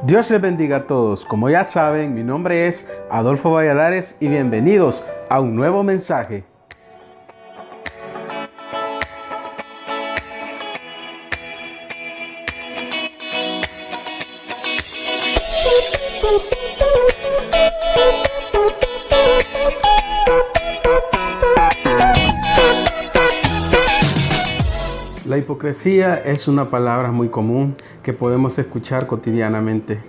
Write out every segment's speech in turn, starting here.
Dios les bendiga a todos. Como ya saben, mi nombre es Adolfo Valladares y bienvenidos a un nuevo mensaje. La hipocresía es una palabra muy común que podemos escuchar cotidianamente.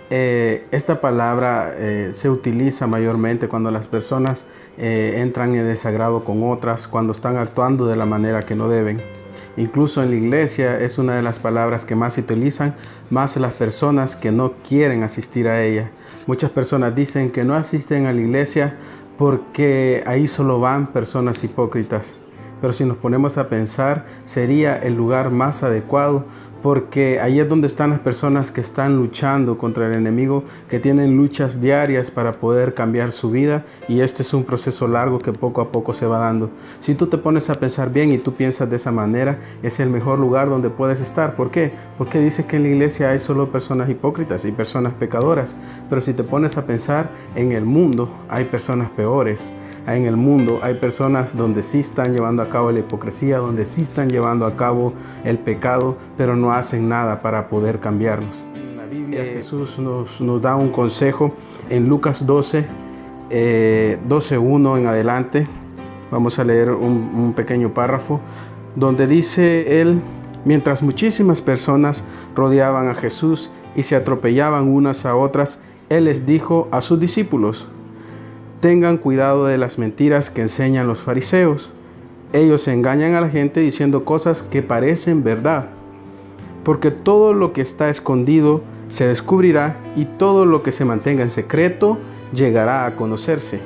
Esta palabra se utiliza mayormente cuando las personas entran en desagrado con otras, cuando están actuando de la manera que no deben. Incluso en la iglesia es una de las palabras que más se utilizan, más las personas que no quieren asistir a ella. Muchas personas dicen que no asisten a la iglesia porque ahí solo van personas hipócritas. Pero si nos ponemos a pensar, sería el lugar más adecuado, porque ahí es donde están las personas que están luchando contra el enemigo, que tienen luchas diarias para poder cambiar su vida, y este es un proceso largo que poco a poco se va dando. Si tú te pones a pensar bien y tú piensas de esa manera, es el mejor lugar donde puedes estar. ¿Por qué? Porque dice que en la iglesia hay solo personas hipócritas y personas pecadoras, pero si te pones a pensar, en el mundo hay personas peores. En el mundo hay personas donde sí están llevando a cabo la hipocresía, donde sí están llevando a cabo el pecado, pero no hacen nada para poder cambiarnos. En la Biblia Jesús nos da un consejo en Lucas 12:1 en adelante. Vamos a leer un pequeño párrafo donde dice él: mientras muchísimas personas rodeaban a Jesús y se atropellaban unas a otras, él les dijo a sus discípulos: tengan cuidado de las mentiras que enseñan los fariseos. Ellos engañan a la gente diciendo cosas que parecen verdad, porque todo lo que está escondido se descubrirá y todo lo que se mantenga en secreto llegará a conocerse.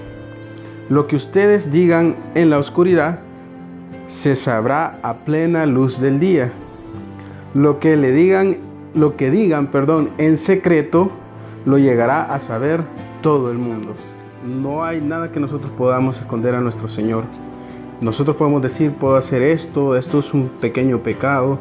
Lo que ustedes digan en la oscuridad se sabrá a plena luz del día. Lo que digan, en secreto lo llegará a saber todo el mundo. No hay nada que nosotros podamos esconder a nuestro Señor. Nosotros podemos decir: puedo hacer esto es un pequeño pecado,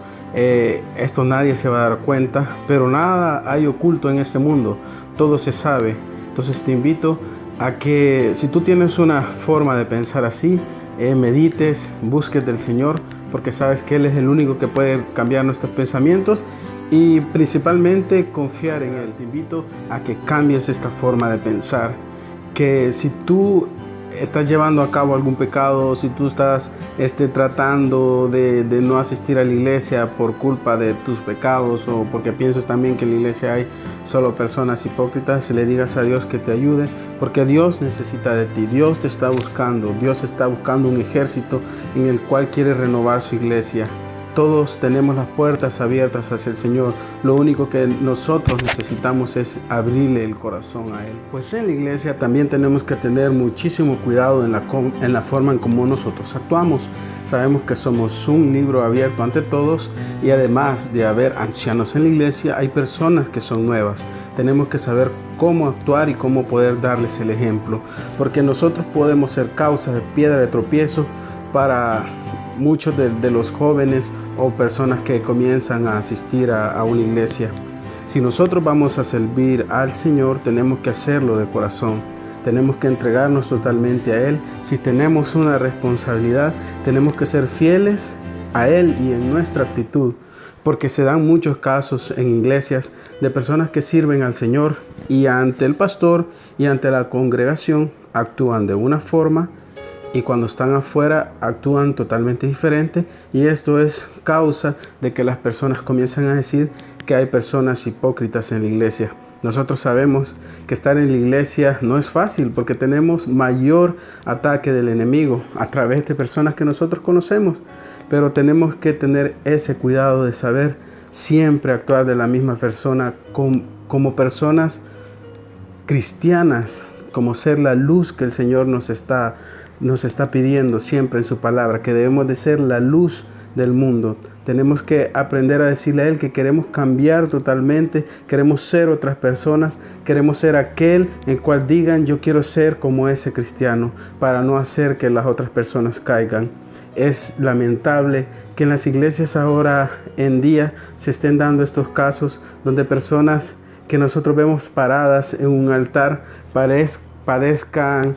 esto nadie se va a dar cuenta, pero nada hay oculto en este mundo, todo se sabe. Entonces te invito a que, si tú tienes una forma de pensar así, medites, busques del Señor, porque sabes que Él es el único que puede cambiar nuestros pensamientos y principalmente confiar en Él. Te invito a que cambies esta forma de pensar, que si tú estás llevando a cabo algún pecado, si tú estás tratando de no asistir a la iglesia por culpa de tus pecados, o porque piensas también que en la iglesia hay solo personas hipócritas, le digas a Dios que te ayude, porque Dios necesita de ti. Dios te está buscando. Dios está buscando un ejército en el cual quiere renovar su iglesia. Todos tenemos las puertas abiertas hacia el Señor. Lo único que nosotros necesitamos es abrirle el corazón a Él. Pues en la iglesia también tenemos que tener muchísimo cuidado en la forma en cómo nosotros actuamos. Sabemos que somos un libro abierto ante todos, y además de haber ancianos en la iglesia, hay personas que son nuevas. Tenemos que saber cómo actuar y cómo poder darles el ejemplo, porque nosotros podemos ser causa de piedra de tropiezo para muchos de los jóvenes o personas que comienzan a asistir a una iglesia. Si nosotros vamos a servir al Señor, tenemos que hacerlo de corazón. Tenemos que entregarnos totalmente a Él. Si tenemos una responsabilidad, tenemos que ser fieles a Él y en nuestra actitud, porque se dan muchos casos en iglesias de personas que sirven al Señor y ante el pastor y ante la congregación actúan de una forma, y cuando están afuera actúan totalmente diferente, y esto es causa de que las personas comienzan a decir que hay personas hipócritas en la iglesia. Nosotros sabemos que estar en la iglesia no es fácil, porque tenemos mayor ataque del enemigo a través de personas que nosotros conocemos, pero tenemos que tener ese cuidado de saber siempre actuar de la misma persona como personas cristianas, como ser la luz que el Señor nos está pidiendo siempre en su palabra, que debemos de ser la luz del mundo. Tenemos que aprender a decirle a Él que queremos cambiar totalmente, queremos ser otras personas, queremos ser aquel en cual digan: yo quiero ser como ese cristiano, para no hacer que las otras personas caigan. Es lamentable que en las iglesias ahora en día se estén dando estos casos donde personas que nosotros vemos paradas en un altar padezcan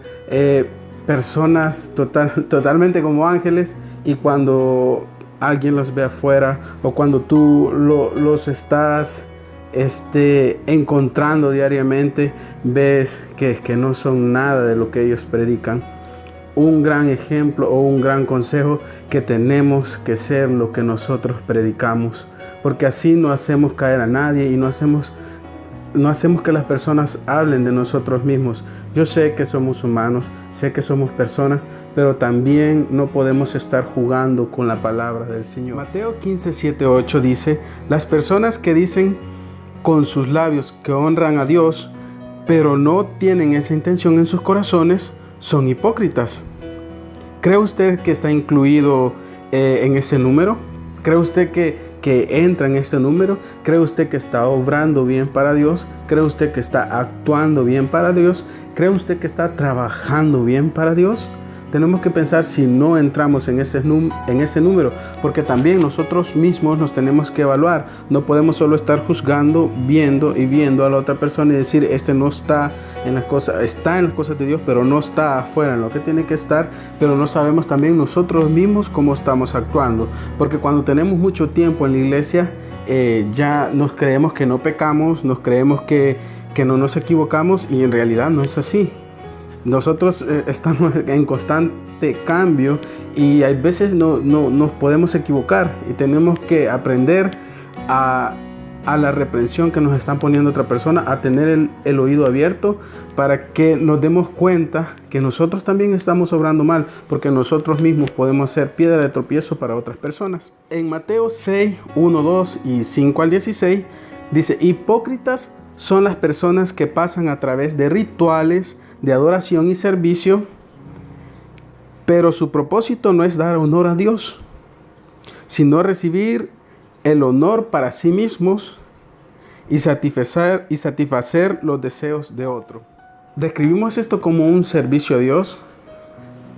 personas totalmente como ángeles, y cuando alguien los ve afuera o cuando tú los estás encontrando diariamente, ves que no son nada de lo que ellos predican. Un gran ejemplo o un gran consejo: que tenemos que ser lo que nosotros predicamos, porque así no hacemos caer a nadie y no hacemos que las personas hablen de nosotros mismos. Yo sé que somos humanos, sé que somos personas, pero también no podemos estar jugando con la palabra del Señor. Mateo 15, 7, 8 dice: las personas que dicen con sus labios que honran a Dios, pero no tienen esa intención en sus corazones, son hipócritas. ¿Cree usted que está incluido en ese número? ¿Cree usted que entra en este número? ¿Cree usted que está obrando bien para Dios? ¿Cree usted que está actuando bien para Dios? ¿Cree usted que está trabajando bien para Dios? Tenemos que pensar si no entramos en ese número, porque también nosotros mismos nos tenemos que evaluar. No podemos solo estar juzgando, viendo a la otra persona y decir: no está en las cosas, está en las cosas de Dios, pero no está afuera en lo que tiene que estar. Pero no sabemos también nosotros mismos cómo estamos actuando, porque cuando tenemos mucho tiempo en la iglesia, ya nos creemos que no pecamos, nos creemos que no nos equivocamos, y en realidad no es así. Nosotros estamos en constante cambio y hay veces no nos podemos equivocar, y tenemos que aprender a la reprensión que nos están poniendo otra persona, a tener el oído abierto para que nos demos cuenta que nosotros también estamos obrando mal, porque nosotros mismos podemos ser piedra de tropiezo para otras personas. En Mateo 6, 1, 2 y 5 al 16 dice: hipócritas son las personas que pasan a través de rituales de adoración y servicio, pero su propósito no es dar honor a Dios, sino recibir el honor para sí mismos y satisfacer los deseos de otro. Describimos esto como un servicio a Dios.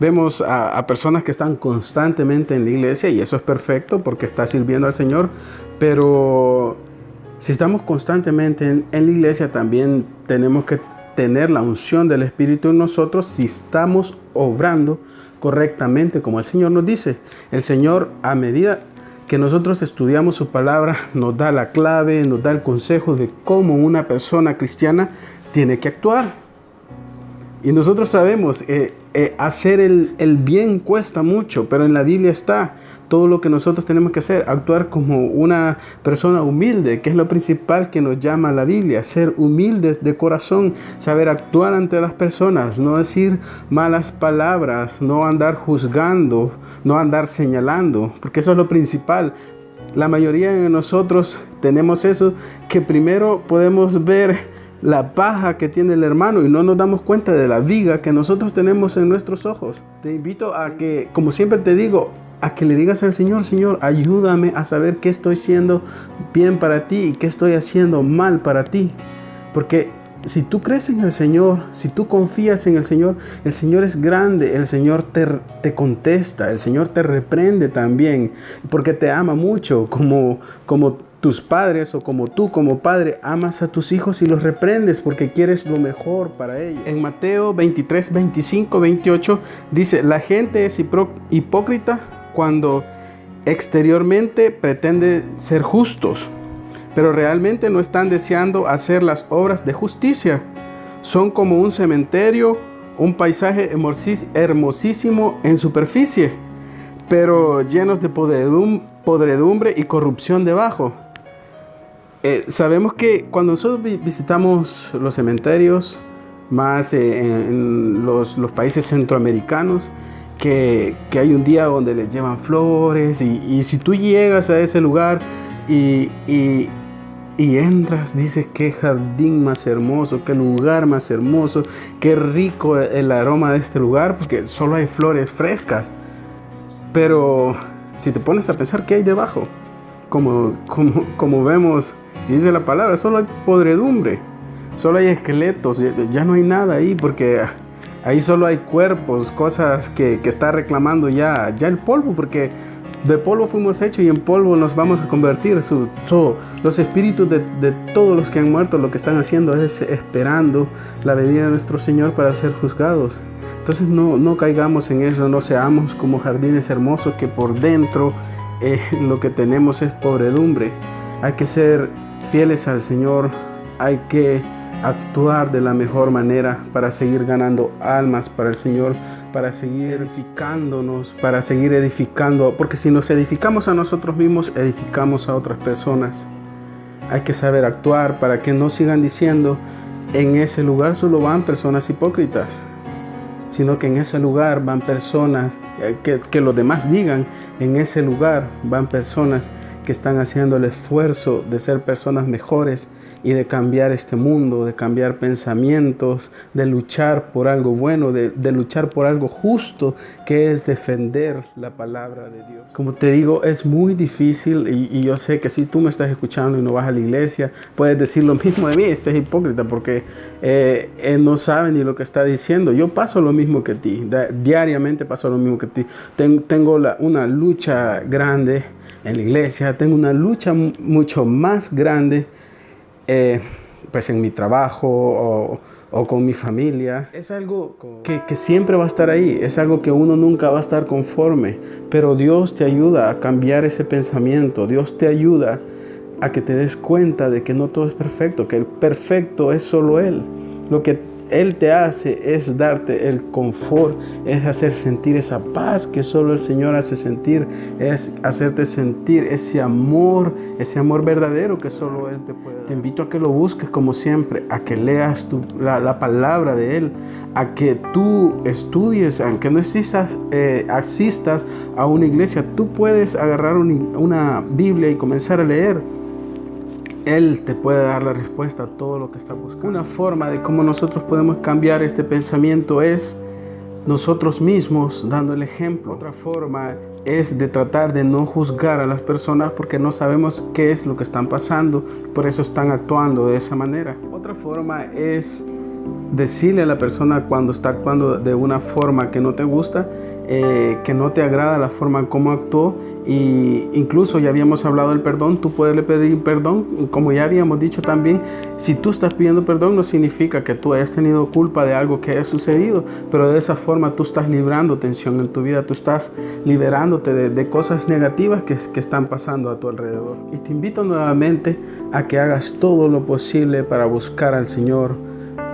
Vemos a personas que están constantemente en la iglesia, y eso es perfecto porque está sirviendo al Señor, pero si estamos constantemente en la iglesia, también tenemos que tener la unción del Espíritu en nosotros si estamos obrando correctamente como el Señor nos dice. El Señor, a medida que nosotros estudiamos su palabra, nos da la clave, nos da el consejo de cómo una persona cristiana tiene que actuar. Y nosotros sabemos, hacer el bien cuesta mucho, pero en la Biblia está todo lo que nosotros tenemos que hacer: actuar como una persona humilde, que es lo principal que nos llama la Biblia, ser humildes de corazón, saber actuar ante las personas, no decir malas palabras, no andar juzgando, no andar señalando, porque eso es lo principal. La mayoría de nosotros tenemos eso, que primero podemos ver la paja que tiene el hermano y no nos damos cuenta de la viga que nosotros tenemos en nuestros ojos. Te invito a que, como siempre te digo, a que le digas al Señor: Señor, ayúdame a saber qué estoy haciendo bien para ti y qué estoy haciendo mal para ti. Porque si tú crees en el Señor, si tú confías en el Señor es grande, el Señor te contesta, el Señor te reprende también, porque te ama mucho, como tus padres, o como tú como padre amas a tus hijos y los reprendes porque quieres lo mejor para ellos. En Mateo 23, 25, 28 dice: la gente es hipócrita cuando exteriormente pretende ser justos, pero realmente no están deseando hacer las obras de justicia. Son como un cementerio, un paisaje hermosísimo en superficie, pero llenos de podredumbre y corrupción debajo. Sabemos que cuando nosotros visitamos los cementerios, más en los países centroamericanos, que hay un día donde les llevan flores, y si tú llegas a ese lugar y entras, dices: qué jardín más hermoso, qué lugar más hermoso, qué rico el aroma de este lugar, porque solo hay flores frescas. Pero si te pones a pensar, ¿qué hay debajo? Como vemos, dice la palabra, solo hay podredumbre, solo hay esqueletos, ya no hay nada ahí, porque ahí solo hay cuerpos, cosas que está reclamando ya el polvo, porque de polvo fuimos hechos y en polvo nos vamos a convertir. Los espíritus de todos los que han muerto lo que están haciendo es esperando la venida de nuestro Señor para ser juzgados. Entonces no caigamos en eso, no seamos como jardines hermosos que por dentro lo que tenemos es podredumbre. Hay que ser fieles al Señor, hay que actuar de la mejor manera para seguir ganando almas para el Señor, para seguir edificándonos, para seguir edificando, porque si nos edificamos a nosotros mismos, edificamos a otras personas. Hay que saber actuar para que no sigan diciendo, en ese lugar solo van personas hipócritas, sino que en ese lugar van personas, que los demás digan, en ese lugar van personas que están haciendo el esfuerzo de ser personas mejores y de cambiar este mundo, de cambiar pensamientos, de luchar por algo bueno, de luchar por algo justo, que es defender la palabra de Dios. Como te digo, es muy difícil y yo sé que si tú me estás escuchando y no vas a la iglesia, puedes decir lo mismo de mí, este es hipócrita porque no sabe ni lo que está diciendo. Yo paso lo mismo que ti, diariamente paso lo mismo que ti. Tengo una lucha grande en la iglesia, tengo una lucha mucho más grande pues en mi trabajo o con mi familia. Es algo que siempre va a estar ahí, es algo que uno nunca va a estar conforme, pero Dios te ayuda a cambiar ese pensamiento. Dios te ayuda a que te des cuenta de que no todo es perfecto, que el perfecto es solo Él. Lo que Él te hace es darte el confort, es hacer sentir esa paz que solo el Señor hace sentir, es hacerte sentir ese amor verdadero que solo Él te puede dar. Te invito a que lo busques como siempre, a que leas la palabra de Él, a que tú estudies, aunque no asistas a una iglesia, tú puedes agarrar una Biblia y comenzar a leer. Él te puede dar la respuesta a todo lo que estás buscando. Una forma de cómo nosotros podemos cambiar este pensamiento es nosotros mismos dando el ejemplo. Otra forma es de tratar de no juzgar a las personas porque no sabemos qué es lo que están pasando, por eso están actuando de esa manera. Otra forma es decirle a la persona cuando está actuando de una forma que no te gusta, que no te agrada la forma en cómo actuó. Y incluso ya habíamos hablado del perdón, tú puedes pedir perdón, como ya habíamos dicho también, si tú estás pidiendo perdón no significa que tú hayas tenido culpa de algo que haya sucedido, pero de esa forma tú estás librando tensión en tu vida, tú estás liberándote de cosas negativas que están pasando a tu alrededor. Y te invito nuevamente a que hagas todo lo posible para buscar al Señor,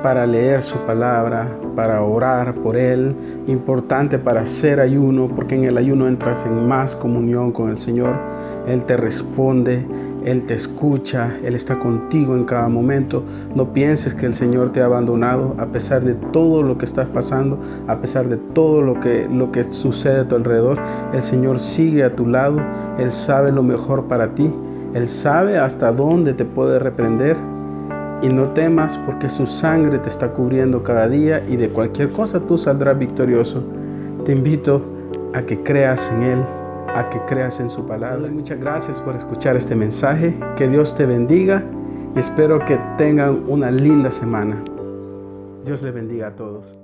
para leer su palabra, para orar por Él, importante para hacer ayuno, porque en el ayuno entras en más comunión con el Señor. Él te responde, Él te escucha, Él está contigo en cada momento. No pienses que el Señor te ha abandonado a pesar de todo lo que estás pasando, a pesar de todo lo que sucede a tu alrededor. El Señor sigue a tu lado, Él sabe lo mejor para ti, Él sabe hasta dónde te puede reprender. Y no temas porque su sangre te está cubriendo cada día y de cualquier cosa tú saldrás victorioso. Te invito a que creas en Él, a que creas en su palabra. Muchas gracias por escuchar este mensaje. Que Dios te bendiga y espero que tengan una linda semana. Dios les bendiga a todos.